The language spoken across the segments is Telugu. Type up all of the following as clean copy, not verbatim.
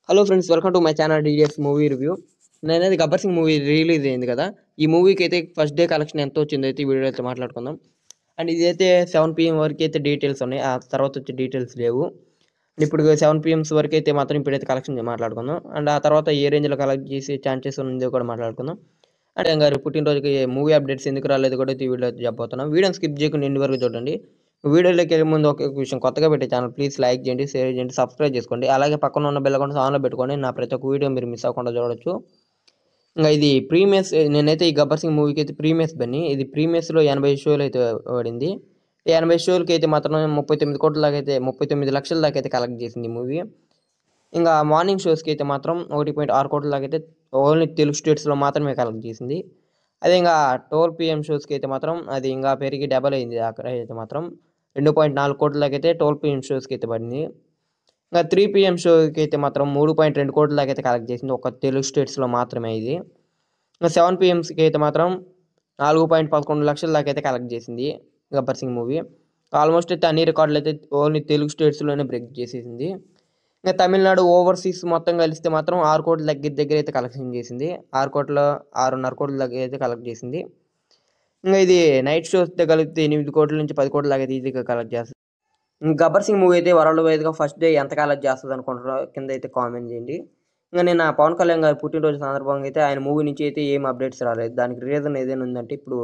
Hello friends, welcome to my channel DS movie review. నేనైతే గబ్బర్ సింగ్ మూవీ రిలీజ్ అయింది కదా. ఈ మూవీకి అయితే ఫస్ట్ డే కలెక్షన్ ఎంత వచ్చిందో అయితే ఈ వీడియో అయితే మాట్లాడుకుందాం. అండ్ ఇదైతే 7 PM వరకు అయితే డీటెయిల్స్ ఉన్నాయి. ఆ తర్వాత వచ్చే డీటెయిల్స్ లేవు. ఇప్పుడు 7 PM వరకు అయితే మాత్రం ఇప్పుడైతే కలెక్షన్ మాట్లాడుకుందాం. అండ్ ఆ తర్వాత ఏ రేంజ్లో కలెక్ట్ చేసి ఛాన్సెస్ ఉందో కూడా మాట్లాడుకుందాం. అంటే గారు పుట్టినరోజుకి మూవీ అప్డేట్స్ ఎందుకు రాలేదు కూడా ఈ వీడియో అయితే చెప్పబోతున్నాం. వీడియోని స్కిప్ చేయకుండా ఎండ్ వరకు చూడండి. వీడియోలోకి వెళ్ళే ముందు ఒక విషయం, కొత్తగా పెట్టే ఛానల్ ప్లీజ్ లైక్ చేయండి, షేర్ చేయండి, సబ్స్క్రైబ్ చేసుకోండి. అలాగే పక్కన ఉన్న బెల్ ఐకాన్ ఆన్లో పెట్టుకోండి. నా ప్రతి ఒక్క వీడియో మీరు మిస్ అవ్వకుండా చూడొచ్చు. ఇంకా ఇది ప్రీమియర్స్, నేనైతే ఈ గబ్బర్ సింగ్ మూవీకి అయితే ప్రీమియర్స్ బన్ని. ఇది ప్రీమియర్స్లో 80 షోలు అయితే పడింది. 80 షోలకి అయితే మాత్రం 39 కోట్ల దాకా అయితే 39 లక్షల దాకా అయితే కలెక్ట్ చేసింది ఈ మూవీ. ఇంకా మార్నింగ్ షోస్కి అయితే మాత్రం 1.6 కోట్ల దాకా అయితే ఓన్లీ తెలుగు స్టేట్స్లో మాత్రమే కలెక్ట్ చేసింది. అదే ఇంకా 12 PM షోస్కి అయితే మాత్రం అది ఇంకా పెరిగి డబల్ అయింది. అక్కడ అయితే మాత్రం 2.4 కోట్ల దాకా అయితే 12 PM షోస్కి అయితే పడింది. ఇంకా 3 PM షోకి అయితే మాత్రం 3.2 కోట్ల దాకా అయితే కలెక్ట్ చేసింది, ఒక తెలుగు స్టేట్స్లో మాత్రమే ఇది. ఇంకా 7 PMకి అయితే మాత్రం 4.11 లక్షల దాకా అయితే కలెక్ట్ చేసింది గబ్బర్ సింగ్ మూవీ. ఆల్మోస్ట్ అయితే అన్ని రికార్డులు అయితే ఓన్లీ తెలుగు స్టేట్స్లోనే బ్రేక్ చేసేసింది. ఇంకా తమిళనాడు ఓవర్సీస్ మొత్తం కలిస్తే మాత్రం 6 కోట్ల దగ్గర అయితే కలెక్షన్ చేసింది. 6 కోట్ల 6.5 కోట్ల దగ్గర అయితే కలెక్ట్ చేసింది. ఇంకా ఇది నైట్ షోస్తో కలిపితే 8 కోట్ల నుంచి 10 కోట్ల దాకా ఈజీగా కలెక్ట్ చేస్తుంది. గబ్బర్ సింగ్ మూవీ అయితే వరల్డ్ వైడ్గా ఫస్ట్ డే ఎంత కలెక్ట్ చేస్తుంది అనుకుంటారో కింద అయితే కామెంట్ చేయండి. ఇంకా నేను పవన్ కళ్యాణ్ గారి పుట్టినరోజు సందర్భంగా అయితే ఆయన మూవీ నుంచి అయితే ఏం అప్డేట్స్ రాలేదు. దానికి రీజన్ ఏదైనా ఉందంటే, ఇప్పుడు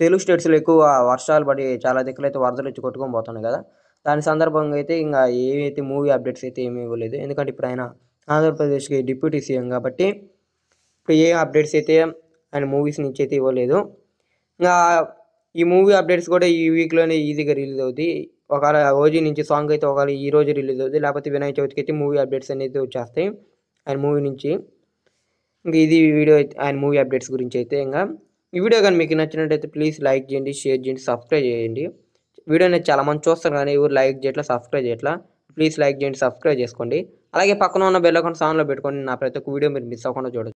తెలుగు స్టేట్స్లో ఎక్కువ వర్షాలు పడి చాలా దిక్కులు అయితే వరదలు వచ్చి కొట్టుకొని పోతున్నాయి కదా. దాని సందర్భంగా అయితే ఇంకా ఏవైతే మూవీ అప్డేట్స్ అయితే ఏమీ ఇవ్వలేదు. ఎందుకంటే ఇప్పుడు ఆయన ఆంధ్రప్రదేశ్కి డిప్యూటీ సీఎం కాబట్టి ఇప్పుడు ఏ అప్డేట్స్ అయితే ఆయన మూవీస్ నుంచి అయితే ఇవ్వలేదు. ఇంకా ఈ మూవీ అప్డేట్స్ కూడా ఈ వీక్లోనే ఈజీగా రిలీజ్ అవుతాయి. ఒకవేళ ఓజీ నుంచి సాంగ్ అయితే ఒకవేళ ఈ రోజు రిలీజ్ అవుతుంది, లేకపోతే వినాయక చవితికి అయితే మూవీ అప్డేట్స్ అనేది వచ్చేస్తాయి ఆయన మూవీ నుంచి. ఇంకా ఇది వీడియో అయితే ఆయన మూవీ అప్డేట్స్ గురించి అయితే. ఇంకా ఈ వీడియో కానీ మీకు నచ్చినట్టయితే ప్లీజ్ లైక్ చేయండి, షేర్ చేయండి, సబ్స్క్రైబ్ చేయండి. వీడియో అనేది చాలా మంది చూస్తారు కానీ ఎవరు లైక్ చేయట్లా, సబ్స్క్రైబ్ చేయట్లా. ప్లీజ్ లైక్ చేయండి, సబ్స్క్రైబ్ చేసుకోండి. అలాగే పక్కన ఉన్న బెల్ ఐకాన్ ఆన్లో పెట్టుకోండి. నా ప్రతి ఒక్క వీడియో మీరు మిస్ అవ్వకుండా చూడొచ్చు.